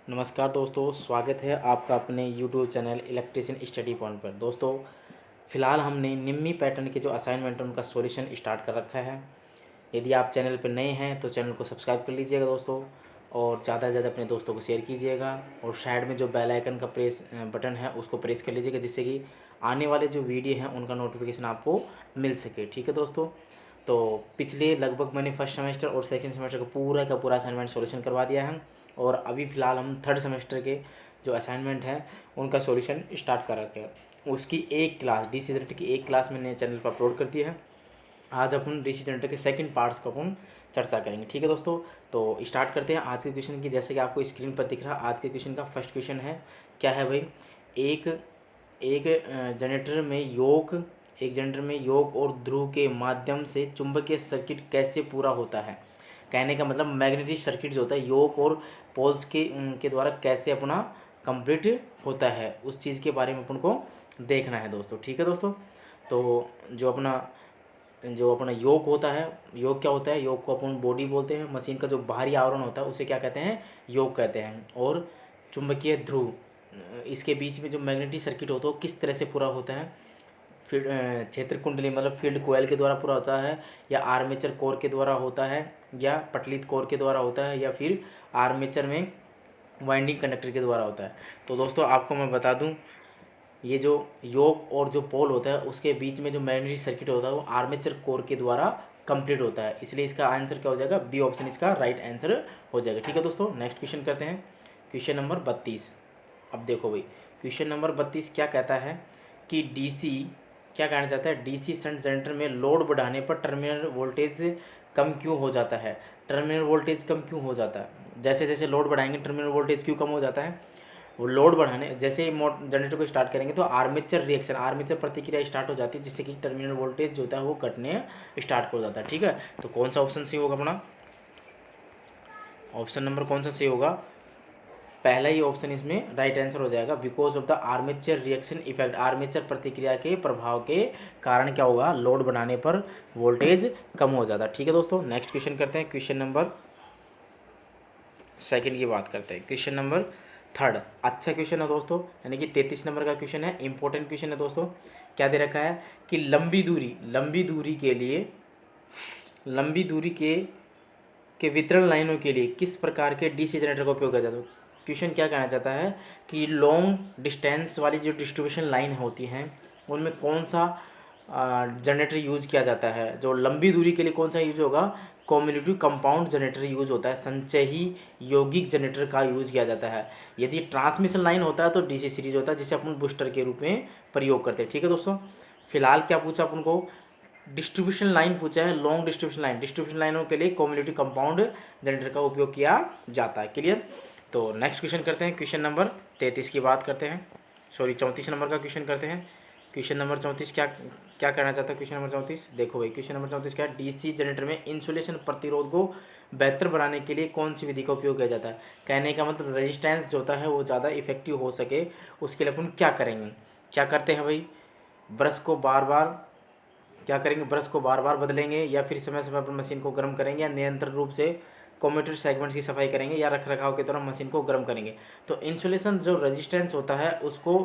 नमस्कार दोस्तों, स्वागत है आपका अपने YouTube channel electrician study point पर। दोस्तों, फ़िलहाल हमने निम्मी पैटर्न के जो असाइनमेंट है उनका सॉल्यूशन स्टार्ट कर रखा है। यदि आप चैनल पर नए हैं तो चैनल को सब्सक्राइब कर लीजिएगा दोस्तों, और ज़्यादा से ज़्यादा अपने दोस्तों को शेयर कीजिएगा। और साइड में जो बेल आइकन का बटन है उसको प्रेस कर लीजिएगा, जिससे कि आने वाले जो वीडियो हैं उनका नोटिफिकेशन आपको मिल सके। ठीक है दोस्तों, तो पिछले लगभग मैंने फर्स्ट सेमेस्टर और सेकंड सेमेस्टर का पूरा असाइनमेंट सॉल्यूशन करवा दिया है, और अभी फ़िलहाल हम थर्ड सेमेस्टर के जो असाइनमेंट हैं उनका सॉल्यूशन स्टार्ट कर रखे हैं। उसकी एक क्लास डीसी जनरेटर की एक क्लास मैंने चैनल पर अपलोड कर दी है। आज अपन डीसी जनरेटर के सेकंड पार्ट्स का अपन चर्चा करेंगे। ठीक है दोस्तों, तो स्टार्ट करते हैं आज के क्वेश्चन की। जैसे कि आपको स्क्रीन पर दिख रहा है, आज के क्वेश्चन का फर्स्ट क्वेश्चन है, क्या है भाई, एक एक जनरेटर में योग और ध्रुव के माध्यम से चुंबकीय सर्किट कैसे पूरा होता है। कहने का मतलब मैग्नेटिक सर्किट जो होता है योग और पोल्स के द्वारा कैसे अपना कंप्लीट होता है, उस चीज़ के बारे में अपन को देखना है दोस्तों। ठीक है दोस्तों, तो जो अपना योग होता है, योग क्या होता है, योग को अपन बॉडी बोलते हैं। मशीन का जो बाहरी आवरण होता है उसे क्या कहते हैं, योग कहते हैं। और चुंबकीय ध्रुव, इसके बीच में जो मैग्नेटिक सर्किट होता है वो किस तरह से पूरा होता है। फील्ड क्षेत्र कुंडली मतलब फील्ड कोयल के द्वारा पूरा होता है, या आर्मेचर कोर के द्वारा होता है, या पटलित कोर के द्वारा होता है, या फिर आर्मेचर में वाइंडिंग कंडक्टर के द्वारा होता है। तो दोस्तों आपको मैं बता दूं, ये जो योग और जो पोल होता है उसके बीच में जो मैग्नेटिक सर्किट होता है वो आर्मेचर कोर के द्वारा कंप्लीट होता है। इसलिए इसका आंसर क्या हो जाएगा, बी ऑप्शन इसका राइट आंसर हो जाएगा। ठीक है दोस्तों, नेक्स्ट क्वेश्चन करते हैं, क्वेश्चन नंबर 32। अब देखो भाई, क्वेश्चन नंबर 32 क्या कहता है कि डीसी क्या कहना चाहता है, डीसी शंट जनरेटर में लोड बढ़ाने पर टर्मिनल वोल्टेज कम क्यों हो जाता है। टर्मिनल वोल्टेज कम क्यों हो जाता है, जैसे जैसे लोड बढ़ाएंगे टर्मिनल वोल्टेज क्यों कम हो जाता है। वो लोड बढ़ाने जैसे ही जनरेटर को स्टार्ट करेंगे तो आर्मेचर प्रतिक्रिया स्टार्ट हो जाती है, जिससे कि टर्मिनल वोल्टेज जो होता है वो घटने स्टार्ट हो जाता है। ठीक है, तो कौन सा ऑप्शन सही होगा अपना, ऑप्शन नंबर कौन सा सही होगा, पहला ही ऑप्शन इसमें राइट आंसर हो जाएगा। Because of the armature reaction effect, armature प्रतिक्रिया के प्रभाव के कारण क्या होगा, लोड बढ़ाने पर वोल्टेज कम हो जाता है। ठीक है दोस्तों, नेक्स्ट क्वेश्चन करते हैं, क्वेश्चन नंबर सेकंड की बात करते हैं, क्वेश्चन नंबर थर्ड। अच्छा क्वेश्चन है दोस्तों, यानी कि 33 नंबर का क्वेश्चन है, इंपॉर्टेंट क्वेश्चन है दोस्तों। क्या दे रखा है कि लंबी दूरी के वितरण लाइनों के लिए किस प्रकार के डीसी जनरेटर का उपयोग किया जाता है। क्वेश्चन क्या कहना चाहता है कि लॉन्ग डिस्टेंस वाली जो डिस्ट्रीब्यूशन लाइन होती हैं उनमें कौन सा जनरेटर यूज़ किया जाता है। जो लंबी दूरी के लिए कौन सा यूज होगा, कम्युनिटी कंपाउंड जनरेटर यूज होता है, संचयी यौगिक जनरेटर का यूज किया जाता है। यदि ट्रांसमिशन लाइन होता है तो डीसी सीरीज होता है, जिसे अपन बूस्टर के रूप में प्रयोग करते हैं। ठीक है दोस्तों, फिलहाल क्या पूछा अपन को, डिस्ट्रीब्यूशन लाइन पूछा है, लॉन्ग डिस्ट्रीब्यूशन लाइनों के लिए कम्युनिटी कंपाउंड जनरेटर का उपयोग किया जाता है। क्लियर, तो नेक्स्ट क्वेश्चन करते हैं, क्वेश्चन नंबर 33 की बात करते हैं, सॉरी 34 नंबर का क्वेश्चन करते हैं। क्वेश्चन नंबर 34 क्या क्या कहना चाहता है, क्वेश्चन नंबर 34 देखो भाई, क्वेश्चन नंबर 34 क्या है, डीसी जनरेटर में इंसुलेशन प्रतिरोध को बेहतर बनाने के लिए कौन सी विधि का उपयोग किया जाता है। कहने का मतलब रेजिस्टेंस जो होता है वो ज़्यादा इफेक्टिव हो सके, उसके लिए अपन क्या करेंगे, क्या करते हैं भाई, ब्रश को बार बार बदलेंगे, या फिर समय समय पर मशीन को गर्म करेंगे, या निरंतर रूप से कम्यूटेटर सेगमेंट्स की सफाई करेंगे, या रख रखाव के दौरान मशीन को गर्म करेंगे। तो इंसुलेशन जो रेजिस्टेंस होता है उसको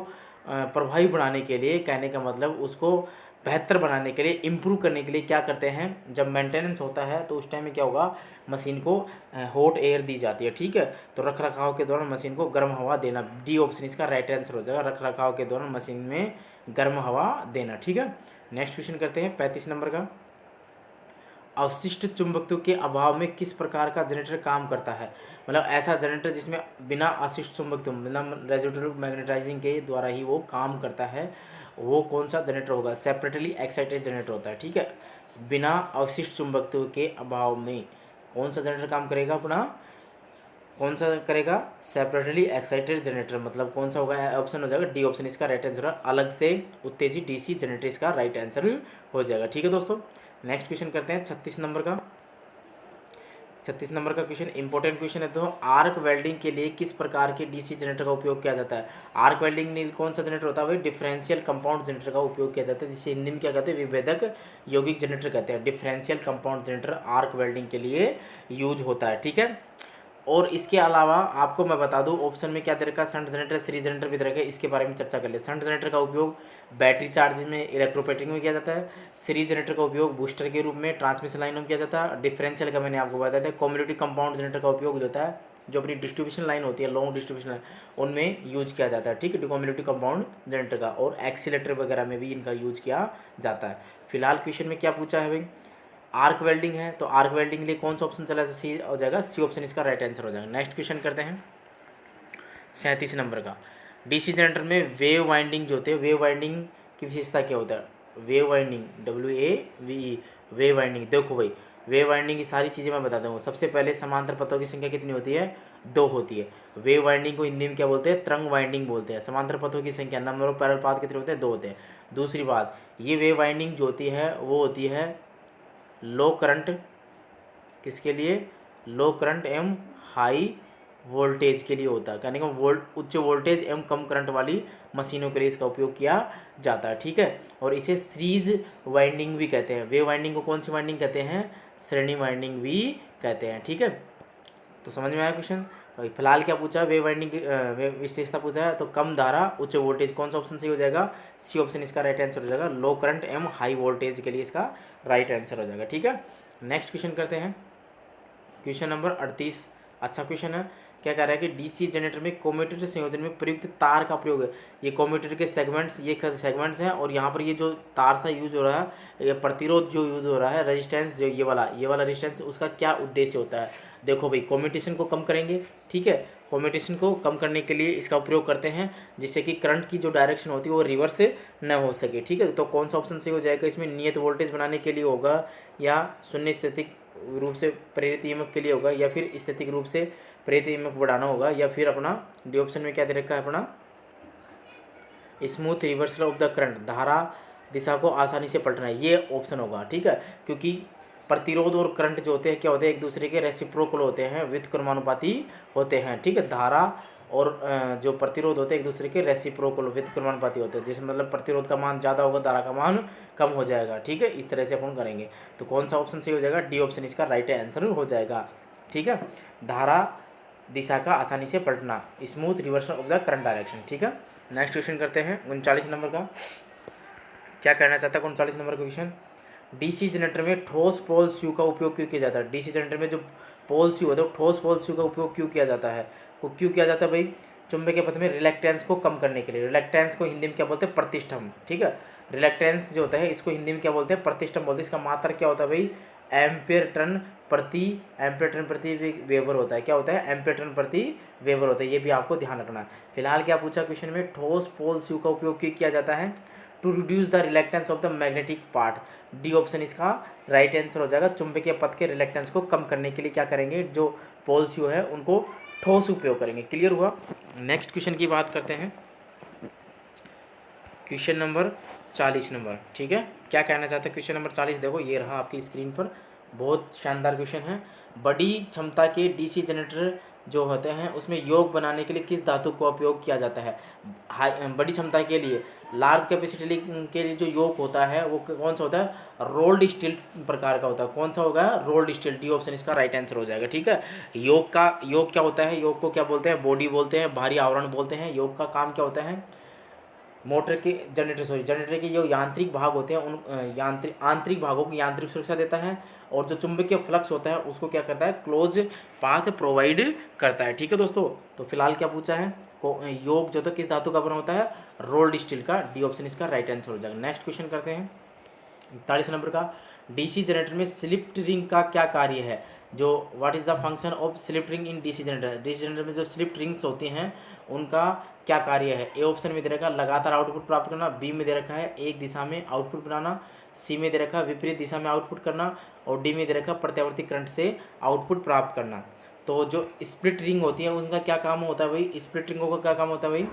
प्रभावी बनाने के लिए, कहने का मतलब उसको बेहतर बनाने के लिए, इम्प्रूव करने के लिए क्या करते हैं, जब मेंटेनेंस होता है तो उस टाइम में क्या होगा, मशीन को हॉट एयर दी जाती है। ठीक है, तो रख रखाव के दौरान मशीन को गर्म हवा देना, डी ऑप्शन इसका राइट आंसर हो जाएगा, रख रखाव के दौरान मशीन में गर्म हवा देना। ठीक है, नेक्स्ट क्वेश्चन करते हैं 35 नंबर का, अवशिष्ट चुंबकत्व के अभाव में किस प्रकार का जनरेटर काम करता है। मतलब ऐसा जनरेटर जिसमें बिना अवशिष्ट चुंबकत्व मतलब रेजिडुअल मैग्नेटाइजिंग के द्वारा ही वो काम करता है, वो कौन सा जनरेटर होगा, सेपरेटली एक्साइटेड जनरेटर होता है। ठीक है, बिना अवशिष्ट चुंबकत्व के अभाव में कौन सा जनरेटर काम करेगा अपना, कौन सा करेगा, सेपरेटली एक्साइटेड जनरेटर। मतलब कौन सा होगा, ऑप्शन हो जाएगा डी ऑप्शन इसका राइट आंसर है, अलग से उत्तेजित डीसी जनरेटर इसका राइट आंसर हो जाएगा। ठीक है दोस्तों, नेक्स्ट क्वेश्चन करते हैं 36 नंबर का। 36 नंबर का क्वेश्चन इंपॉर्टेंट क्वेश्चन है। तो आर्क वेल्डिंग के लिए किस प्रकार के डीसी जनरेटर का उपयोग किया जाता है। आर्क वेल्डिंग में कौन सा जनरेटर होता है भाई, डिफरेंशियल कंपाउंड जनरेटर का उपयोग किया जाता है, जिसे हिंदी में क्या कहते हैं, विभेदक यौगिक जनरेटर कहते हैं। Differential compound generator arc welding के लिए यूज होता है। ठीक है, और इसके अलावा आपको मैं बता दूं ऑप्शन में क्या दे रखा है, शंट जनरेटर, सीरीज जनरेटर भी दे रखा है। इसके बारे में चर्चा कर ले। शंट जनरेटर का उपयोग बैटरी चार्जिंग में, इलेक्ट्रोपेटिंग में किया जाता है। सीरीज जनरेटर का उपयोग बूस्टर के रूप में ट्रांसमिशन लाइन में किया जाता है। डिफरेंशियल का मैंने आपको बताया था। कम्युनिटी कंपाउंड जनरेटर का उपयोग जो होता है, जो अपनी डिस्ट्रीब्यूशन लाइन होती है, लॉन्ग डिस्ट्रीब्यूशन लाइन, उनमें यूज किया जाता है, ठीक है, कम्युनिटी कंपाउंड जनरेटर का। और एक्सीलेटर वगैरह में भी इनका यूज किया जाता है। फिलहाल क्वेश्चन में क्या पूछा है भाई, आर्क वेल्डिंग है, तो आर्क वेल्डिंग के लिए कौन सा ऑप्शन चला जाए, सी हो जाएगा, सी ऑप्शन इसका राइट आंसर हो जाएगा। नेक्स्ट क्वेश्चन करते हैं 37 नंबर का। डीसी जनरेटर में वेव वाइंडिंग जो होते हैं, वेव वाइंडिंग की विशेषता क्या होता है, wave winding, WAVE, wave winding. देखो भाई, वेव वाइंडिंग की सारी चीज़ें मैं बताता हूँ। सबसे पहले समांतर पथों की संख्या कितनी होती है, 2 होती है। वेव वाइंडिंग को हिंदी में क्या बोलते हैं, तरंग वाइंडिंग बोलते हैं। समांतर पथों की संख्या, नंबर ऑफ पैरेलल पाथ कितने होते हैं, 2 होते हैं। दूसरी बात, ये वेव वाइंडिंग जो होती है वो होती है लो करंट, किसके लिए, लो करंट एवं हाई वोल्टेज के लिए होता है। कहने का उच्च वोल्टेज एवं कम करंट वाली मशीनों के लिए इसका उपयोग किया जाता है, ठीक है। और इसे सीरीज वाइंडिंग भी कहते हैं। वेव वाइंडिंग को कौन सी वाइंडिंग कहते हैं, श्रेणी वाइंडिंग भी कहते हैं, ठीक है। तो समझ में आया क्वेश्चन। तो फिलहाल क्या पूछा है, वेव वाइंडिंग की विशेषता पूछा है, तो कम धारा उच्च वोल्टेज, कौन सा ऑप्शन सही हो जाएगा, सी ऑप्शन इसका राइट आंसर हो जाएगा। लो करंट एवं हाई वोल्टेज के लिए इसका राइट आंसर हो जाएगा, ठीक है। नेक्स्ट क्वेश्चन करते हैं, क्वेश्चन नंबर 38। अच्छा क्वेश्चन है। क्या कह रहा है कि डीसी जनरेटर में कम्यूटेटर संयोजन में प्रयुक्त तार का प्रयोग है। ये कम्यूटेटर के सेगमेंट्स, ये सेगमेंट्स हैं, और यहाँ पर ये जो तार सा यूज हो रहा है, ये प्रतिरोध जो यूज हो रहा है, रेजिस्टेंस जो ये वाला रेजिस्टेंस, उसका क्या उद्देश्य होता है। देखो भाई, कम्यूटेशन को कम करेंगे, ठीक है, कम्यूटेशन को कम करने के लिए इसका उपयोग करते हैं, जिससे कि करंट की जो डायरेक्शन होती है वो रिवर्स न हो सके, ठीक है। तो कौन सा ऑप्शन सही हो जाएगा इसमें, नियत वोल्टेज बनाने के लिए होगा, या शून्य स्थितिक रूप से प्रेरित ईएमएफ के लिए होगा, या फिर स्थितिक रूप से प्रेरित ईएमएफ बढ़ाना होगा, या फिर अपना डी ऑप्शन में क्या दे रखा है अपना, smooth reversal of the current, धारा दिशा को आसानी से पलटना, ये ऑप्शन होगा, ठीक है। क्योंकि प्रतिरोध और करंट जो होते हैं क्या होते हैं, एक दूसरे के रेसिप्रोकल होते हैं, व्युत्क्रमानुपाती होते हैं, ठीक है। धारा और जो प्रतिरोध होते हैं एक दूसरे के रेसिप्रोकल व्युत्क्रमानुपाती होते हैं। जिसमें मतलब प्रतिरोध का मान ज़्यादा होगा, धारा का मान कम हो जाएगा, ठीक है। इस तरह से अपन करेंगे। तो कौन सा ऑप्शन सही हो जाएगा, डी ऑप्शन इसका राइट आंसर हो जाएगा, ठीक है। धारा दिशा का आसानी से पलटना, smooth reversal of the current direction, ठीक है। नेक्स्ट क्वेश्चन करते हैं 39 नंबर का। क्या कहना चाहता है 39 नंबर का क्वेश्चन, डीसी जनरेटर में ठोस पोल स्यू का उपयोग क्यों किया जाता है। डीसी जनरेटर में जो पोल स्यू होता है, ठोस पोल स्यू का उपयोग क्यों किया जाता है, क्यों किया जाता है भाई, चुंबकीय पथ में रिलेक्टेंस को कम करने के लिए। रिलेक्टेंस को हिंदी में क्या बोलते हैं, प्रतिष्ठम, ठीक है। रिलेक्टेंस जो होता है इसको हिंदी में क्या बोलते हैं, प्रतिष्ठम बोलते हैं। इसका मात्रक क्या होता है भाई, एम्पियर टन प्रति वेबर होता है। क्या होता है, एम्पियर टन प्रति वेबर होता है। ये भी आपको ध्यान रखना है। फिलहाल क्या पूछा क्वेश्चन में, ठोस पोल स्यू का उपयोग क्यों किया जाता है, to reduce the reluctance of the magnetic part. D option इसका राइट आंसर हो जाएगा। चुंबकीय पथ के रिलेक्टेंस को कम करने के लिए क्या करेंगे, जो पोल स्यू है उनको ठोस उपयोग करेंगे। क्लियर हुआ। नेक्स्ट क्वेश्चन की बात करते हैं, क्वेश्चन नंबर 40 नंबर, ठीक है। क्या कहना चाहते हैं क्वेश्चन नंबर 40, देखो ये रहा आपकी स्क्रीन पर, बहुत शानदार क्वेश्चन है। बड़ी क्षमता के डीसी जनरेटर जो होते हैं उसमें योग बनाने के लिए किस धातु का उपयोग किया जाता है। बड़ी क्षमता के लिए, लार्ज कैपेसिटी के लिए जो योग होता है वो कौन सा होता है, रोल्ड स्टील प्रकार का होता है। कौन सा होगा, रोल्ड स्टील। डी ऑप्शन इसका राइट आंसर हो जाएगा, ठीक है। योग क्या होता है, योग को क्या बोलते हैं, बॉडी बोलते हैं, भारी आवरण बोलते हैं। योग का काम क्या होता है, मोटर के जनरेटर के जो यांत्रिक भाग होते हैं उन आंतरिक भागों की यांत्रिक सुरक्षा देता है, और जो चुंबकीय फ्लक्स होता है उसको क्या करता है, क्लोज पाथ प्रोवाइड करता है, ठीक है दोस्तों। तो फिलहाल क्या पूछा है, योग जो तो किस धातु का बना होता है, रोल्ड स्टील का। डी ऑप्शन इसका राइट आंसर हो जाएगा। नेक्स्ट क्वेश्चन करते हैं 40 नंबर का। डीसी जनरेटर में स्लिप रिंग का क्या कार्य है, जो what is the function of slip ring in DC generator. DC generator में जो स्लिप रिंग्स होती हैं उनका क्या कार्य है। ए ऑप्शन में दे रखा है लगातार आउटपुट प्राप्त करना, बी में दे रखा है एक दिशा में आउटपुट बनाना, सी में दे रखा है विपरीत दिशा में आउटपुट करना, और डी में दे रखा है प्रत्यावर्ती करंट से आउटपुट प्राप्त करना। तो जो स्प्लिट रिंग होती है उनका क्या काम होता है भाई, स्प्लिट रिंगों का क्या काम होता है भाई,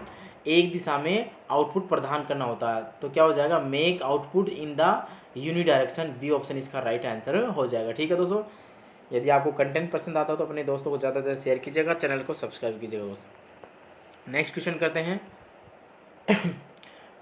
एक दिशा में आउटपुट प्रदान करना होता है। तो क्या हो जाएगा, make output in the uni direction. B option इसका राइट आंसर हो जाएगा, ठीक है दोस्तों। यदि आपको कंटेंट पसंद आता हो तो अपने दोस्तों को ज़्यादा से ज़्यादा शेयर कीजिएगा, चैनल को सब्सक्राइब कीजिएगा दोस्तों। नेक्स्ट क्वेश्चन करते हैं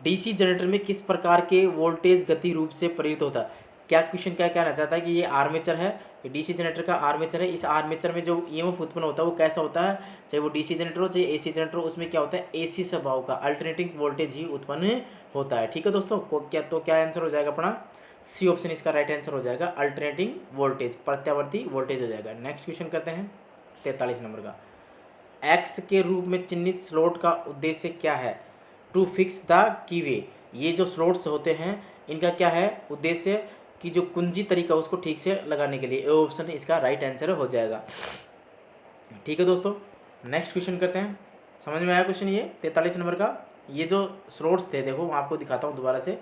डीसी जनरेटर में किस प्रकार के वोल्टेज गति रूप से प्रेरित होता है। क्या क्वेश्चन क्या कहना चाहता है कि ये आर्मेचर है, ये डीसी जनरेटर का आर्मेचर है। इस आर्मेचर में जो ईएमएफ उत्पन्न होता है वो कैसा होता है, चाहे वो डीसी जनरेटर हो चाहे एसी जनरेटर हो, उसमें क्या होता है एसी स्वभाव का अल्टरनेटिंग वोल्टेज ही उत्पन्न होता है। ठीक है दोस्तों, क्या आंसर हो जाएगा अपना सी ऑप्शन इसका राइट आंसर हो जाएगा, अल्टरनेटिंग वोल्टेज, प्रत्यावर्ती वोल्टेज हो जाएगा। नेक्स्ट क्वेश्चन करते हैं 43 नंबर का। एक्स के रूप में चिन्हित स्लॉट का उद्देश्य क्या है, टू फिक्स द कीवे। ये जो स्लॉट्स होते हैं इनका क्या है उद्देश्य, कि जो कुंजी तरीका उसको ठीक से लगाने के लिए। ए ऑप्शन इसका राइट आंसर हो जाएगा। ठीक है दोस्तों, नेक्स्ट क्वेश्चन करते हैं। समझ में आया क्वेश्चन ये 43 नंबर का। ये जो स्लॉट्स थे देखो मैं आपको दिखाता हूँ दोबारा से।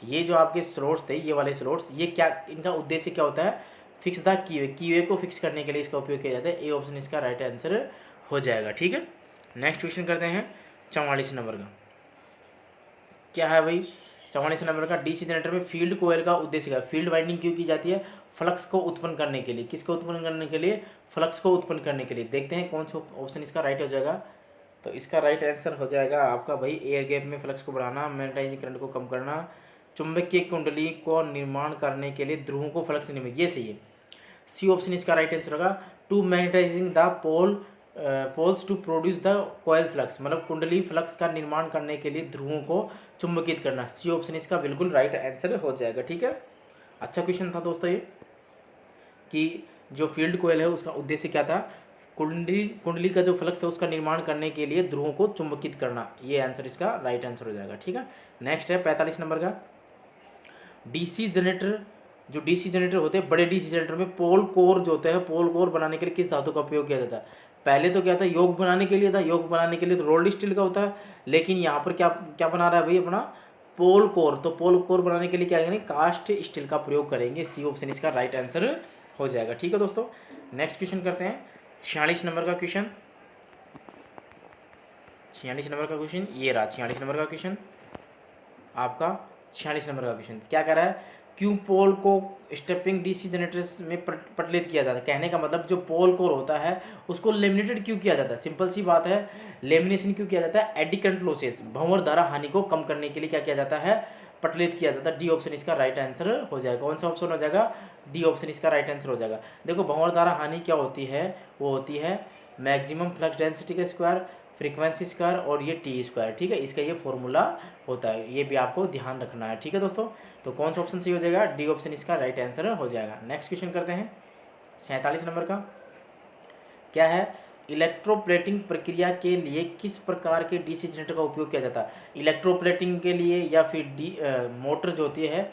ये जो आपके स्लॉट्स थे, ये वाले स्लॉट्स, ये क्या इनका उद्देश्य क्या होता है, फिक्स द कीवे, कीवे को फिक्स करने के लिए इसका उपयोग किया जाता है। ए ऑप्शन इसका राइट आंसर हो जाएगा। ठीक है, नेक्स्ट क्वेश्चन करते हैं 44 नंबर का। क्या है भाई 44 नंबर का, डीसी जनरेटर में फील्ड कोयल का उद्देश्य क्या है। फील्ड वाइंडिंग क्यों की जाती है, फ्लक्स को उत्पन्न करने के लिए। किसको उत्पन्न करने के लिए, फ्लक्स को उत्पन्न करने के लिए। देखते हैं कौन सा ऑप्शन इसका राइट हो जाएगा। तो इसका राइट आंसर हो जाएगा आपका भाई एयर गैप में फ्लक्स को बढ़ाना, मैग्नेटाइजिंग करंट को कम करना, चुंबकीय कुंडली को निर्माण करने के लिए ध्रुवों को फ्लक्स निर्मित, ये सही है। सी ऑप्शन इसका राइट आंसर होगा, to magnetising the poles to produce the coil flux, मतलब कुंडली फ्लक्स का निर्माण करने के लिए ध्रुवों को चुंबकित करना। सी ऑप्शन इसका बिल्कुल राइट आंसर हो जाएगा। ठीक है, अच्छा क्वेश्चन था दोस्तों ये, कि जो फील्ड कोयल है उसका उद्देश्य क्या था, कुंडली का जो फ्लक्स है उसका निर्माण करने के लिए ध्रुवों को चुंबकित करना। ये आंसर इसका राइट आंसर हो जाएगा। ठीक है, नेक्स्ट है 45 नंबर का। डीसी जनरेटर, जो डीसी जनरेटर होते हैं, बड़े डीसी जनरेटर में पोल कोर जो होता है, पोल कोर बनाने के लिए किस धातु का उपयोग किया जाता है। पहले तो क्या था, योग बनाने के लिए था, योग बनाने के लिए तो रोल्ड स्टील का होता है, लेकिन यहाँ पर क्या क्या बना रहा है भाई अपना पोल कोर। तो पोल कोर बनाने के लिए क्या करेंगे, कास्ट स्टील का प्रयोग करेंगे। सी ऑप्शन इसका राइट आंसर हो जाएगा। ठीक है दोस्तों, नेक्स्ट क्वेश्चन करते हैं 46 नंबर का क्वेश्चन। 46 नंबर का क्वेश्चन ये रहा। 46 नंबर का क्वेश्चन आपका 46 नंबर का क्वेश्चन क्या कह रहा है, क्यों पोल को स्टेपिंग डीसी जनरेटर्स में प्रचलित किया जाता है। कहने का मतलब जो पोल कोर होता है उसको लेमिनेटेड क्यों किया जाता है, सिंपल सी बात है, लेमिनेशन क्यों किया जाता है, एडी करंट लॉसेस, भंवर धारा हानि को कम करने के लिए क्या किया जाता है, प्रचलित किया जाता है। डी ऑप्शन इसका राइट आंसर हो जाएगा। कौन सा ऑप्शन हो जाएगा, डी ऑप्शन इसका राइट आंसर हो जाएगा। देखो भंवर धारा हानि क्या होती है, वो होती है मैक्सिमम फ्लक्स डेंसिटी का स्क्वायर, फ्रीक्वेंसी स्क्वायर और ये टी स्क्वायर। ठीक है, इसका ये फॉर्मूला होता है, ये भी आपको ध्यान रखना है। ठीक है दोस्तों, तो कौन सा ऑप्शन सही हो जाएगा, डी ऑप्शन इसका राइट आंसर हो जाएगा। नेक्स्ट क्वेश्चन करते हैं 47 नंबर का। क्या है, इलेक्ट्रोप्लेटिंग प्रक्रिया के लिए किस प्रकार के डीसी जनरेटर का उपयोग किया जाता है। इलेक्ट्रोप्लेटिंग के लिए या फिर मोटर जो होती है,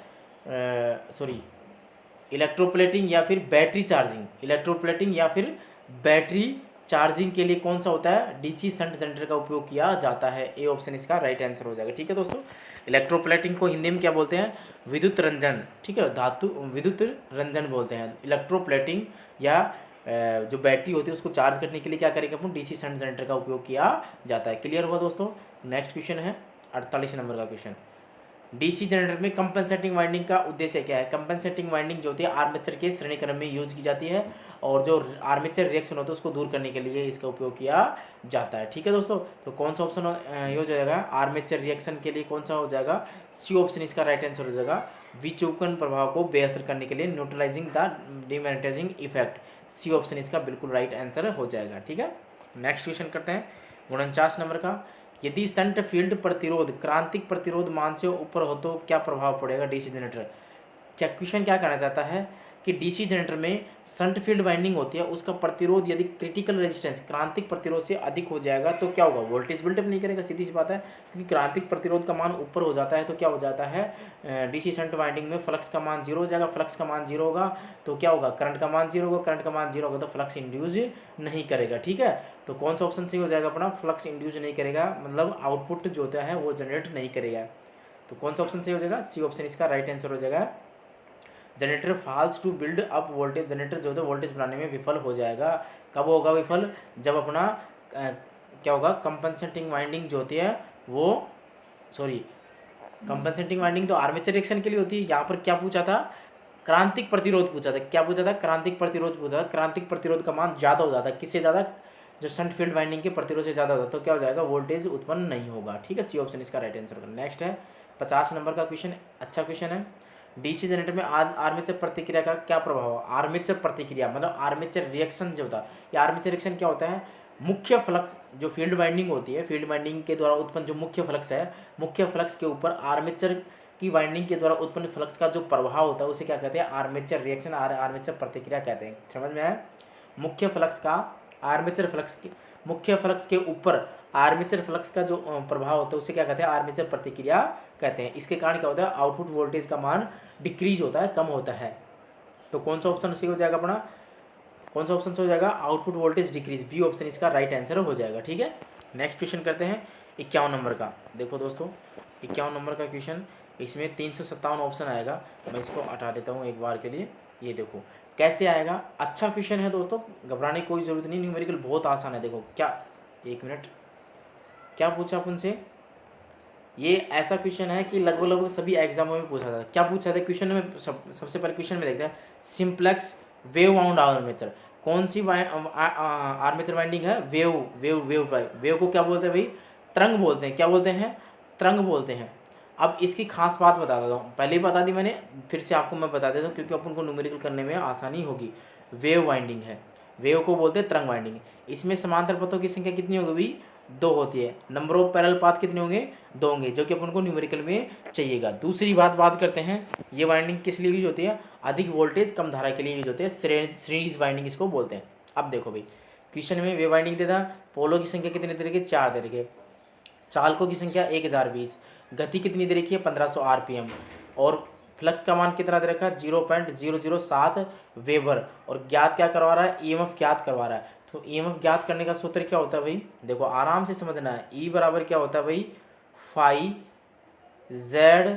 इलेक्ट्रोप्लेटिंग या फिर बैटरी चार्जिंग, इलेक्ट्रोप्लेटिंग या फिर बैटरी चार्जिंग के लिए कौन सा होता है, डीसी शंट जनरेटर का उपयोग किया जाता है। ए ऑप्शन इसका राइट आंसर हो जाएगा। ठीक है दोस्तों, इलेक्ट्रोप्लेटिंग को हिंदी में क्या बोलते हैं, विद्युत रंजन। ठीक है, धातु विद्युत रंजन बोलते हैं। इलेक्ट्रोप्लेटिंग या जो बैटरी होती है उसको चार्ज करने के लिए क्या करेंगे अपन, डीसी शंट जनरेटर का उपयोग किया जाता है। क्लियर हुआ दोस्तों। नेक्स्ट क्वेश्चन है 48 नंबर का क्वेश्चन। डीसी जनरेटर में कंपनसेटिंग वाइंडिंग का उद्देश्य क्या है। कंपनसेटिंग वाइंडिंग जो होती है आर्मेचर के श्रेणी क्रम में यूज की जाती है, और जो आर्मेचर रिएक्शन होता है उसको दूर करने के लिए इसका उपयोग किया जाता है। ठीक है दोस्तों, तो कौन सा ऑप्शन हो जाएगा, आर्मेचर रिएक्शन के लिए कौन सा हो जाएगा, सी ऑप्शन इसका राइट आंसर हो जाएगा। विचूकन प्रभाव को बेअसर करने के लिए neutralising the demagnetising effect. C option इसका बिल्कुल राइट आंसर हो जाएगा। ठीक है, नेक्स्ट क्वेश्चन करते हैं 49 नंबर का। यदि शंट फील्ड प्रतिरोध क्रांतिक प्रतिरोध मान से ऊपर हो तो क्या प्रभाव पड़ेगा डीसी जनरेटर। क्या क्वेश्चन क्या कहना चाहता है कि डीसी जनरेटर में शंट फील्ड वाइंडिंग होती है, उसका प्रतिरोध यदि क्रिटिकल रेजिस्टेंस क्रांतिक प्रतिरोध से अधिक हो जाएगा तो क्या होगा, वोल्टेज बिल्डअप नहीं करेगा, सीधी सी बात है। क्योंकि क्रांतिक प्रतिरोध का मान ऊपर हो जाता है तो क्या हो जाता है, डीसी शंट वाइंडिंग में फ्लक्स का मान जीरो हो जाएगा। फ्लक्स का मान जीरो होगा तो क्या होगा, करंट का मान जीरो होगा। करंट का मान जीरो होगा तो फ्लक्स इंड्यूस नहीं करेगा। ठीक है, तो कौन सा ऑप्शन सही हो जाएगा अपना, फ्लक्स इंड्यूस नहीं करेगा, मतलब आउटपुट जो होता है वो जनरेट नहीं करेगा। तो कौन सा ऑप्शन सही हो जाएगा, सी ऑप्शन इसका राइट आंसर हो जाएगा। Generator falls to build up voltage, generator जो है वोल्टेज बनाने में विफल हो जाएगा। कब होगा विफल, जब अपना क्या होगा, कंपनसेटिंग वाइंडिंग जो होती है वो कंपनसेटिंग वाइंडिंग तो आर्मेचर रिएक्शन के लिए होती है। यहाँ पर क्या पूछा था, क्रांतिक प्रतिरोध पूछा था। क्या पूछा था, क्रांतिक प्रतिरोध पूछा था। क्रांतिक प्रतिरोध का मान ज़्यादा हो जाता है, किससे ज़्यादा, जो शंट फील्ड वाइंडिंग के प्रतिरोध से ज़्यादा होता है तो क्या हो जाएगा, वोल्टेज उत्पन्न नहीं होगा। ठीक है, सी ऑप्शन इसका राइट आंसर होगा। नेक्स्ट है 50 नंबर का क्वेश्चन, अच्छा क्वेश्चन है। डीसी जनरेटर में आर्मेचर प्रतिक्रिया का क्या प्रभाव है? आर्मेचर प्रतिक्रिया मतलब आर्मेचर रिएक्शन जो होता है, ये आर्मेचर रिएक्शन क्या होता है? मुख्य फ्लक्स जो फील्ड वाइंडिंग होती है, फील्ड वाइंडिंग के द्वारा उत्पन्न जो मुख्य फ्लक्स है, मुख्य फ्लक्स के ऊपर आर्मेचर की वाइंडिंग के द्वारा उत्पन्न फ्लक्स का जो प्रभाव होता है उसे क्या कहते हैं? आर्मेचर रिएक्शन, आर्मेचर प्रतिक्रिया कहते हैं। समझ में आया? मुख्य फ्लक्स का आर्मेचर फ्लक्स के मुख्य फ्लक्स के ऊपर आर्मेचर फ्लक्स का जो प्रभाव होता है उसे क्या कहते हैं? आर्मेचर प्रतिक्रिया कहते हैं। इसके कारण क्या होता है? आउटपुट वोल्टेज का मान डिक्रीज होता है, कम होता है। तो कौन सा ऑप्शन सही हो जाएगा अपना? कौन सा ऑप्शन सही हो जाएगा? Output voltage decrease, B option इसका राइट आंसर हो जाएगा। ठीक है, नेक्स्ट क्वेश्चन करते हैं 51 नंबर का। देखो दोस्तों 51 नंबर का क्वेश्चन, इसमें 357 ऑप्शन आएगा। मैं इसको हटा देता हूँ एक बार के लिए। ये देखो कैसे आएगा, अच्छा क्वेश्चन है दोस्तों, घबराने की कोई ज़रूरत नहीं, न्यूमेरिकल बहुत आसान है। देखो क्या, एक मिनट, क्या पूछा अपन से? ये ऐसा क्वेश्चन है कि लगभग सभी एग्जामों में पूछा था। क्या पूछा था क्वेश्चन में? सबसे पहले क्वेश्चन में देखते हैं, सिंप्लेक्स वेव वाउंड आर्मेचर, कौन सी आर्मेचर वाइंडिंग है? वेव वेव वेव वेव को क्या बोलते हैं भाई? तरंग बोलते हैं। क्या बोलते हैं? तरंग बोलते हैं। अब इसकी खास बात बता देता हूँ, पहले ही बता दी मैंने, फिर से आपको मैं बता देता हूँ क्योंकि अपन को न्यूमेरिकल करने में आसानी होगी। वेव वाइंडिंग है, वेव को बोलते हैं तरंग वाइंडिंग। इसमें समांतर पथों की संख्या कितनी होगी भाई? 2 होती है। नंबर ऑफ पैरेलल पाथ कितने होंगे? 2 होंगे, जो कि अपन को न्यूमेरिकल में चाहिएगा। दूसरी बात करते हैं, ये वाइंडिंग किस लिए यूज होती है? अधिक वोल्टेज कम धारा के लिए यूज होते हैं, सीरीज वाइंडिंग इसको बोलते हैं। अब देखो भाई क्वेश्चन में वेव वाइंडिंग देता, पोलों की संख्या कितनी दे रखी है? 4 दे रखी है। चालकों की संख्या 1020, गति कितनी दे रखी है? 1500 आरपीएम, और फ्लक्स का मान कितना दे रखा है? 0.007 वेबर, और ज्ञात क्या करवा रहा है? ईएमएफ ज्ञात करवा रहा है। तो ईएमएफ ज्ञात करने का सूत्र क्या होता है भाई? देखो आराम से समझना है। ई बराबर क्या होता है भाई? फाई जेड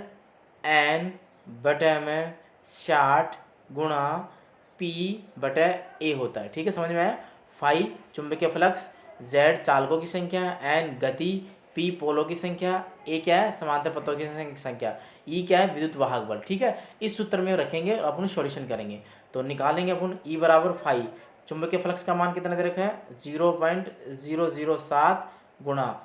एन बटे में 60 गुणा पी बटे ए होता है। ठीक है, समझ में आया? फाई चुंबकीय फ्लक्स, जेड चालकों की संख्या, एन गति, पी पोलों की संख्या, ए क्या है? समांतर पथों की संख्या, ई क्या है? विद्युत वाहक बल। ठीक है, इस सूत्र में रखेंगे और अपन सॉल्यूशन करेंगे। तो निकालेंगे अपन ई बराबर फाई, चुंबकीय फ्लक्स का मान कितना दे रखा है? 0.007 गुणा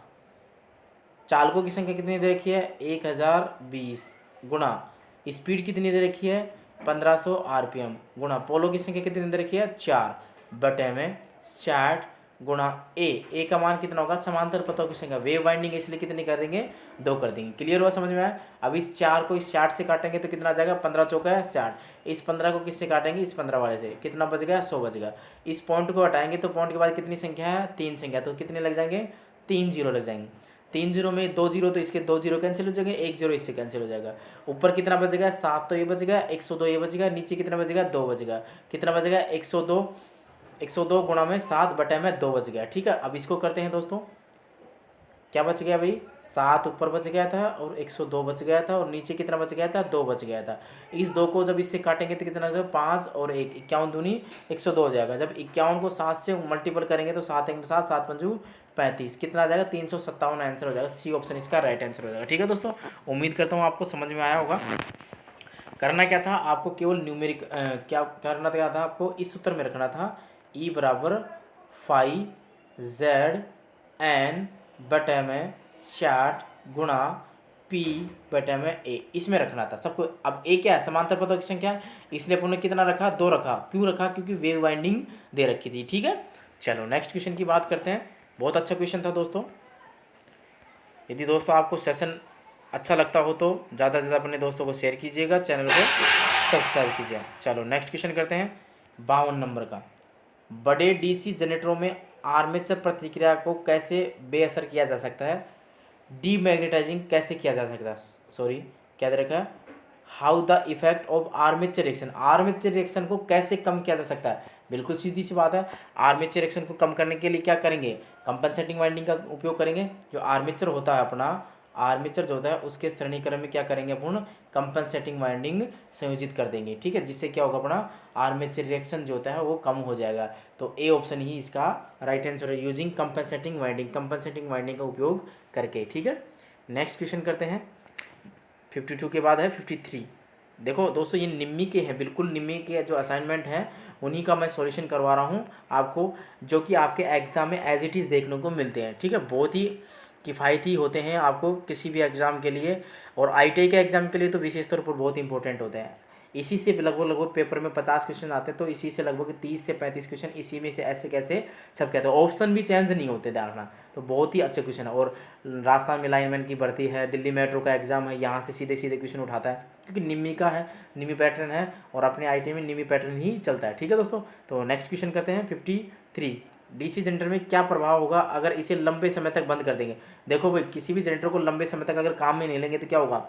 चालकों की संख्या कितनी दे रखी है? 1020 गुणा स्पीड कितनी दे रखी है? 1500 आरपीएम गुणा पोलों की संख्या कितनी दे रखी है? 4 बटे में 60 गुणा ए का मान कितना होगा? समांतर पथों की संख्या, वेव वाइंडिंग है इसलिए कितनी कर देंगे? 2 कर देंगे। क्लियर हुआ? समझ में आया? अब इस 4 को इस 60 से काटेंगे तो कितना आ जाएगा? 15 चौका है 60। इस 15 को किससे काटेंगे? इस 15 वाले से। कितना बच गया? 100 बच गया। इस पॉइंट को हटाएंगे तो पॉइंट के बाद कितनी संख्या है? 3 संख्या, तो कितने लग जाएंगे? 3 जीरो लग जाएंगे। 3 जीरो में 2 जीरो, तो इसके 2 जीरो कैंसिल हो जाएंगे, 1 जीरो इससे कैंसिल हो जाएगा। ऊपर कितना बचेगा? 7, तो ये बचेगा 102, ये बचेगा। नीचे कितना बचेगा? 2 बचेगा। कितना बचेगा? 102 गुणा में 7 बटे में 2 बच गया। ठीक है, अब इसको करते हैं दोस्तों। क्या बच गया भाई? 7 ऊपर बच गया था और 102 बच गया था, और नीचे कितना बच गया था? 2 बच गया था। इस 2 को जब इससे काटेंगे तो कितना हो जाएगा? 5 और 1, 51 दूनी 102 हो जाएगा। जब 51 को 7 से मल्टीपल करेंगे तो 7 1 7, 7 पंजू 35, कितना आ जाएगा? 357 आंसर हो जाएगा। सी ऑप्शन इसका राइट आंसर हो जाएगा। ठीक है दोस्तों, उम्मीद करता हूँ आपको समझ में आया होगा। करना क्या था आपको? केवल न्यूमेरिक क्या करना क्या था आपको? इस सूत्र में रखना था, ई बराबर फाई जेड एन बटे में 60 गुणा पी बटे में ए, इसमें रखना था सबको। अब ए क्या है? समांतर पथों की संख्या है, इसलिए अपन ने कितना रखा? 2 रखा। क्यों रखा? क्योंकि वेव वाइंडिंग दे रखी थी। ठीक है, चलो नेक्स्ट क्वेश्चन की बात करते हैं। बहुत अच्छा क्वेश्चन था दोस्तों। यदि दोस्तों आपको सेशन अच्छा लगता हो तो ज़्यादा से ज़्यादा अपने दोस्तों को शेयर कीजिएगा, चैनल को सब्सक्राइब कीजिए। चलो नेक्स्ट क्वेश्चन करते हैं 52 नंबर का। बड़े डीसी जनरेटरों में आर्मेचर प्रतिक्रिया को कैसे बेअसर किया जा सकता है? डीमैग्नेटाइजिंग कैसे किया जा सकता है? सॉरी, क्या दे रखा है? How the effect of armature reaction, armature reaction को कैसे कम किया जा सकता है? बिल्कुल सीधी सी बात है। आर्मेचर रिएक्शन को कम करने के लिए क्या करेंगे? कंपनसेटिंग वाइंडिंग का उपयोग करेंगे। जो आर्मेचर होता है अपना, आर्मेचर जो होता है उसके श्रेणीक्रम में क्या करेंगे अपन? कंपनसेटिंग वाइंडिंग संयोजित कर देंगे। ठीक है, जिससे क्या होगा? अपना आर्मेचर रिएक्शन जो होता है वो कम हो जाएगा। तो ए ऑप्शन ही इसका राइट आंसर है, using compensating winding, compensating winding का उपयोग करके। ठीक है, नेक्स्ट क्वेश्चन करते हैं। 52 के बाद है 53। देखो दोस्तों ये निम्मी के हैं, बिल्कुल निम्मी के जो असाइनमेंट हैं उन्हीं का मैं सॉल्यूशन करवा रहा हूँ आपको, जो कि आपके एग्जाम में एज इट इज़ देखने को मिलते हैं। ठीक है, बहुत ही किफ़ायती होते हैं आपको किसी भी एग्ज़ाम के लिए, और आईटीआई के एग्ज़ाम के लिए तो विशेष तौर पर बहुत इंपॉर्टेंट होते हैं। इसी से लगभग पेपर में 50 क्वेश्चन आते हैं, तो इसी से लगभग 30 से 35 क्वेश्चन इसी में से ऐसे कैसे सब कहते हैं। ऑप्शन भी चेंज नहीं होते, ध्यान रखना। तो बहुत ही अच्छे क्वेश्चन है। और राजस्थान में लाइनमैन की भर्ती है, दिल्ली मेट्रो का एग्ज़ाम है, यहाँ से सीधे सीधे क्वेश्चन उठाता है, क्योंकि निम्मी का है, निम्मी पैटर्न है, और अपने आईटीआई में निम्मी पैटर्न ही चलता है। ठीक है दोस्तों, तो नेक्स्ट क्वेश्चन करते हैं 53। डीसी जनरेटर में क्या प्रभाव होगा अगर इसे लंबे समय तक बंद कर देंगे। देखो भाई, किसी भी जनरेटर को लंबे समय तक अगर काम में नहीं लेंगे तो क्या होगा,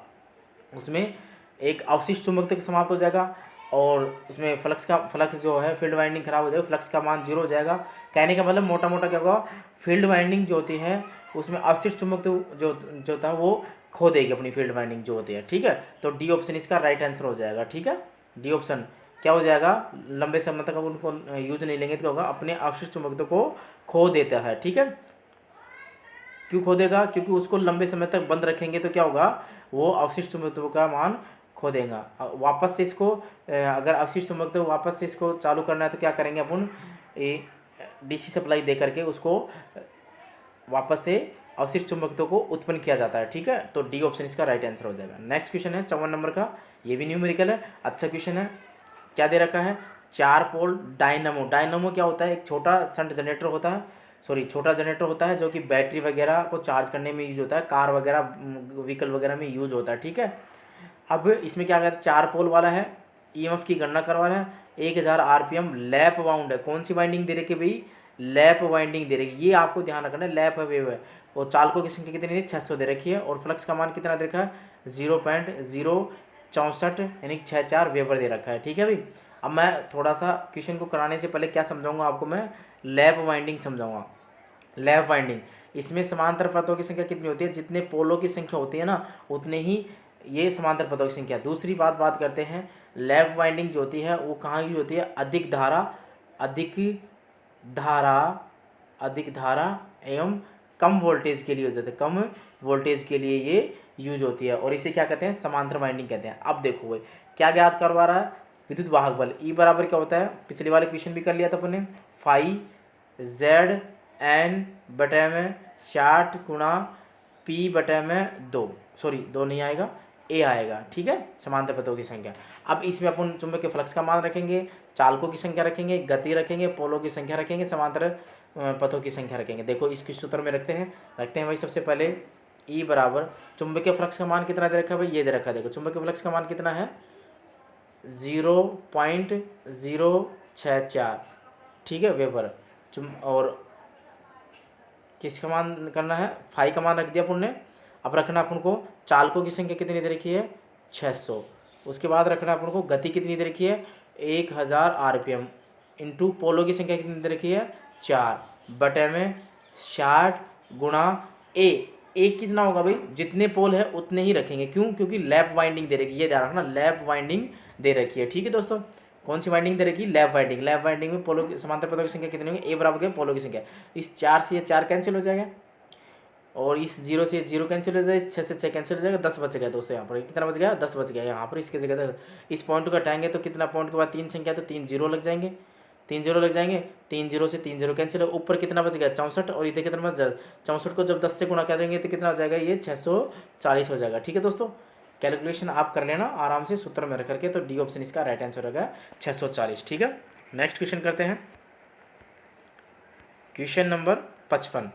उसमें एक अवशिष्ट चुंबकत्व समाप्त हो जाएगा, और उसमें फ्लक्स जो है फील्ड वाइंडिंग खराब हो जाएगा, फ्लक्स का मान जीरो हो जाएगा। कहने का मतलब मोटा मोटा क्या होगा, फील्ड वाइंडिंग जो होती है उसमें अवशिष्ट चुंबकत्व जो होता है वो खो देगी अपनी फील्ड वाइंडिंग जो होती है। ठीक है, तो डी ऑप्शन इसका राइट आंसर हो जाएगा। ठीक है, डी ऑप्शन क्या हो जाएगा, लंबे समय तक उनको यूज नहीं लेंगे तो क्या होगा, अपने अवशिष्ट चुंबकत्व को खो देता है। ठीक है, क्यों खो देगा, क्योंकि उसको लंबे समय तक बंद रखेंगे तो क्या होगा, वो अवशिष्ट चुंबकत्व का मान खो देगा। वापस से इसको अगर अवशिष्ट चुंबकत्व वापस से इसको चालू करना है तो क्या करेंगे अपन, डीसी सप्लाई दे करके उसको वापस से अवशिष्ट चुंबकत्व को उत्पन्न किया जाता है। ठीक है, तो डी ऑप्शन इसका राइट आंसर हो जाएगा। नेक्स्ट क्वेश्चन है 54 नंबर का, ये भी न्यूमेरिकल है, अच्छा क्वेश्चन है। क्या दे रखा है, 4 पोल डायनामो। डायनामो क्या होता है, एक छोटा शंट जनरेटर होता है, छोटा जनरेटर होता है जो कि बैटरी वगैरह को चार्ज करने में यूज होता है, कार वगैरह व्हीकल वगैरह में यूज होता है। ठीक है, अब इसमें क्या कहते हैं, 4 पोल वाला है, ईएमएफ की गणना करवा रहा है, 1000 आरपीएम, लैप वाउंड है। कौन सी वाइंडिंग दे रखी है भाई, लैप वाइंडिंग दे रखी है, ये आपको ध्यान रखना है, लैप है वेव है। और चालकों की संख्या कितनी है, 600 दे रखी है, और फ्लक्स का मान कितना दे रखा है, 0.064 यानी 64 वेबर दे रखा है। ठीक है भाई, अब मैं थोड़ा सा क्वेश्चन को कराने से पहले क्या समझाऊंगा आपको, मैं लैप वाइंडिंग समझाऊंगा। लैप वाइंडिंग, इसमें समांतर पथों की संख्या कितनी होती है, जितने पोलों की संख्या होती है ना उतने ही ये समांतर पथों की संख्या। दूसरी बात करते हैं, लैप वाइंडिंग जो होती है वो कहाँ यूज होती है, अधिक धारा एवं कम वोल्टेज के लिए यूज होती है, कम वोल्टेज के लिए ये यूज होती है, और इसे क्या कहते हैं, समांतर वाइंडिंग कहते हैं। अब देखो भाई क्या ज्ञात करवा रहा है, विद्युत वाहक बल ई बराबर क्या होता है, पिछले वाले क्वेश्चन भी कर लिया था अपन ने, फाई जेड एन बटे में 60 गुणा पी बटे में 2, सॉरी 2 नहीं आएगा, ए आएगा। ठीक है, समांतर पथों की संख्या। अब इसमें अपन चुंबक के फ्लक्स का मान रखेंगे, चालकों की संख्या रखेंगे, गति रखेंगे, पोलों की संख्या रखेंगे, समांतर पथों की संख्या रखेंगे। देखो इसके सूत्र में रखते हैं भाई। सबसे पहले ई बराबर चुंबक के फ्लक्स का मान कितना दे रखा है भाई, ये दे रखा है। देखो चुंबक के फ्लक्स का मान कितना है, 0.064। ठीक है, वेबर। और किसका मान करना है, फाई का मान रख दिया अपन ने। अब रखना अपन को चालकों की संख्या कितनी दे रखी है, 600। उसके बाद रखना अपन को गति कितनी दे रखी है, 1000 आरपीएम, इंटू पोलों की संख्या कितनी दे रखी है, 4 बटे में 60 गुणा ए कितना होगा भाई, जितने पोल है उतने ही रखेंगे। क्यों, क्योंकि लैप वाइंडिंग दे रखी है, ये ध्यान रखना, लैप वाइंडिंग दे रखी है। ठीक है दोस्तों, कौन सी वाइंडिंग दे रखी है, लैप वाइंडिंग। लैप वाइंडिंग में पोलों की समांतर पथों की संख्या कितनी होगी, ए बराबर क्या, पोलों की संख्या। इस 4 से ये 4 कैंसिल हो जाएगा, और इस 0 से 0 कैंसिल हो जाएगा, 6 से 6 कैंसिल हो जाएगा, 10 बच गया दोस्तों। यहाँ पर कितना बच गया, 10 बच गया। यहाँ पर इसकी जगह इस पॉइंट को हटाएंगे तो कितना, पॉइंट के बाद 3 संख्या तो 3 जीरो लग जाएंगे, 3 जीरो लग जाएंगे, 3 जीरो से 3 जीरो कैंसिल है। ऊपर कितना बच गया, 64, और इधर कितना बच जाएगा, 64 को जब 10 से गुणा करेंगे तो कितना हो जाएगा, ये 640 हो जाएगा। ठीक है दोस्तों, कैलकुलेशन आप कर लेना आराम से सूत्र में रख करके, तो डी ऑप्शन इसका राइट आंसर होगा 640। ठीक है, नेक्स्ट क्वेश्चन करते हैं, क्वेश्चन नंबर 55।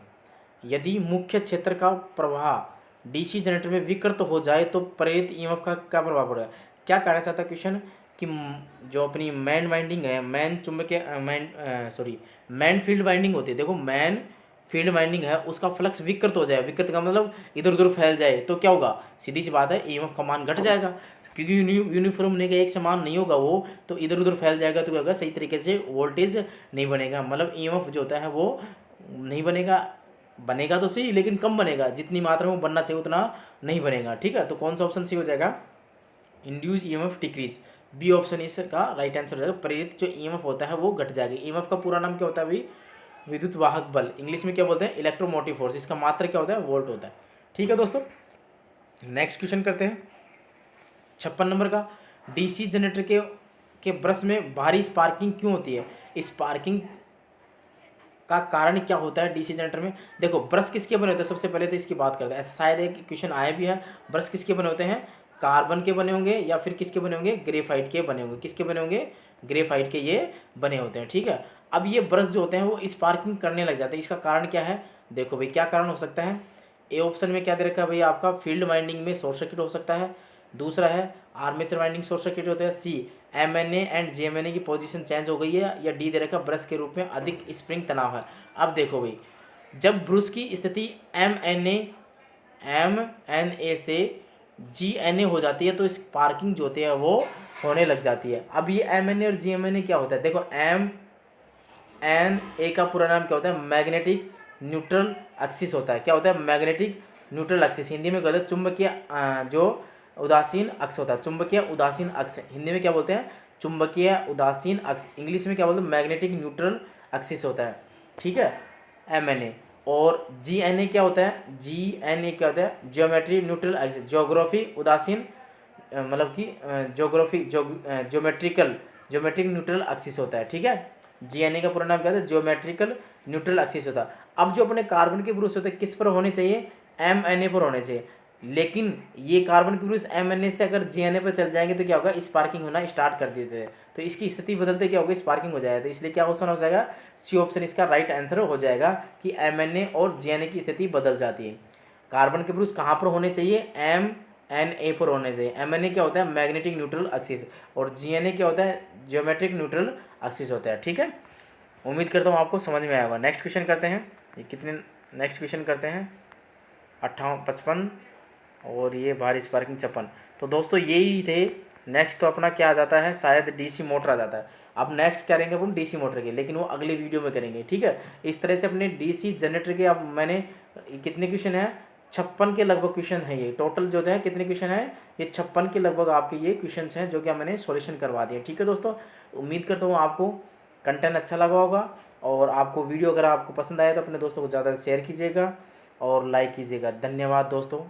यदि मुख्य क्षेत्र का प्रवाह डीसी जनरेटर में विकृत हो जाए तो प्रेरित ईएमएफ का क्या प्रभाव पड़ेगा। क्या कहना चाहता है क्वेश्चन, कि जो अपनी मैन वाइंडिंग है, मैन फील्ड वाइंडिंग होती है। देखो मैन फील्ड वाइंडिंग है, उसका फ्लक्स विकृत हो जाए, विकृत का मतलब इधर उधर फैल जाए, तो क्या होगा, सीधी सी बात है, ईएमएफ का मान घट जाएगा, क्योंकि यूनिफॉर्म नहीं का एक समान नहीं होगा वो, तो इधर उधर फैल जाएगा, तो क्या होगा, सही तरीके से वोल्टेज नहीं बनेगा, मतलब ईएमएफ जो होता है वो नहीं बनेगा तो सही, लेकिन कम बनेगा, जितनी मात्रा में बनना चाहिए उतना नहीं बनेगा। ठीक है, तो कौन सा ऑप्शन सही हो जाएगा, induce EMF decrease, B option इसका राइट आंसर हो जाएगा। प्रेरित जो ईएमएफ होता है वो घट जाएगा। ईएमएफ का पूरा नाम क्या होता है भाई, विद्युत वाहक बल, इंग्लिश में क्या बोलते हैं, इलेक्ट्रोमोटिव फोर्स, इसका मात्रा क्या होता है, वोल्ट होता है। ठीक है दोस्तों, नेक्स्ट क्वेश्चन करते हैं 56 नंबर का, डीसी जनरेटर के ब्रश में भारी स्पार्किंग क्यों होती है। स्पार्किंग का कारण क्या होता है डीसी जनरेटर में। देखो ब्रश किसके बने होते हैं, सबसे पहले तो इसकी बात करते हैं। ऐसा शायद एक क्वेश्चन आया भी है, ब्रश किसके बने होते हैं, कार्बन के बने होंगे या फिर किसके बने होंगे, ग्रेफाइट के बने होंगे। किसके बने होंगे, ग्रेफाइट के ये बने होते हैं, ठीक है। अब ये ब्रश जो होते हैं वो स्पार्किंग करने लग जाते हैं, इसका कारण क्या है, देखो भाई क्या कारण हो सकता है। ए ऑप्शन में क्या दे रखा है भाई आपका, फील्ड वाइंडिंग में शॉर्ट सर्किट हो सकता है। दूसरा है आर्मेचर वाइंडिंग शॉर्ट सर्किट होता है। सी एमएनए एंड जीएमएनए की पोजीशन चेंज हो गई है। या डी दे रखा है ब्रश के रूप में अधिक स्प्रिंग तनाव है। अब देखो भाई जब ब्रश की स्थिति एमएनए से जीएनए हो जाती है तो स्पार्किंग जो होती है वो होने लग जाती है। अब ये एमएनए और जीएमएनए क्या होता है, देखो एमएनए का पूरा नाम क्या होता है, मैग्नेटिक न्यूट्रल एक्सिस होता है। क्या होता है, मैग्नेटिक न्यूट्रल एक्सिस। हिंदी में कहते हैं चुंबकीय जो उदासीन अक्ष होता है, चुंबकीय उदासीन अक्ष हिंदी में क्या बोलते हैं, चुंबकीय उदासीन अक्ष। इंग्लिश में क्या बोलते हैं, मैग्नेटिक न्यूट्रल एक्सिस होता है, ठीक है, एमएनए। और जीएनए क्या होता है, जीएनए क्या होता है, ज्योमेट्री न्यूट्रल एक्सिस, ज्योग्राफी उदासीन मतलब कि ज्योमेट्रिक न्यूट्रल एक्सिस होता है, ठीक है। जीएनए का पूरा नाम क्या होता है, ज्योमेट्रिकल न्यूट्रल एक्सिस होता है। अब जो अपने कार्बन के ब्रूस होते हैं किस पर होने चाहिए, एमएनए पर होने चाहिए। लेकिन ये कार्बन के ब्रूस एमएनए से अगर जीएनए पर चल जाएंगे तो क्या होगा, स्पार्किंग होना स्टार्ट कर देते हैं। तो इसकी स्थिति बदलते क्या होगा, स्पार्किंग हो जाएगा। तो इसलिए क्या ऑप्शन हो जाएगा, सी ऑप्शन इसका राइट आंसर हो जाएगा कि एमएनए और जीएनए की स्थिति बदल जाती है। कार्बन के ब्रूस कहाँ पर होने चाहिए, एमएनए पर होने चाहिए। एमएनए क्या होता है, मैग्नेटिक न्यूट्रल एक्सिस, और जीएनए क्या होता है, ज्योमेट्रिक न्यूट्रल एक्सिस होता है, ठीक है। उम्मीद करता हूँ आपको समझ में आएगा। नेक्स्ट क्वेश्चन करते हैं, ये कितने, नेक्स्ट क्वेश्चन करते हैं 58 और ये भारी स्पार्किंग 56। तो दोस्तों यही थे। नेक्स्ट तो अपना क्या आ जाता है, शायद डीसी मोटर आ जाता है। अब नेक्स्ट करेंगे अपन डीसी मोटर के, लेकिन वो अगले वीडियो में करेंगे, ठीक है। इस तरह से अपने डीसी जनरेटर के अब मैंने कितने क्वेश्चन हैं, 56 के लगभग क्वेश्चन है। ये टोटल जो है कितने क्वेश्चन है, ये 56 के लगभग आपके ये क्वेश्चन हैं जो कि मैंने सॉल्यूशन करवा दिए, ठीक है दोस्तों। उम्मीद करता हूँ आपको कंटेंट अच्छा लगा होगा, और आपको वीडियो अगर आपको पसंद आया तो अपने दोस्तों को ज़्यादा शेयर कीजिएगा और लाइक कीजिएगा। धन्यवाद दोस्तों।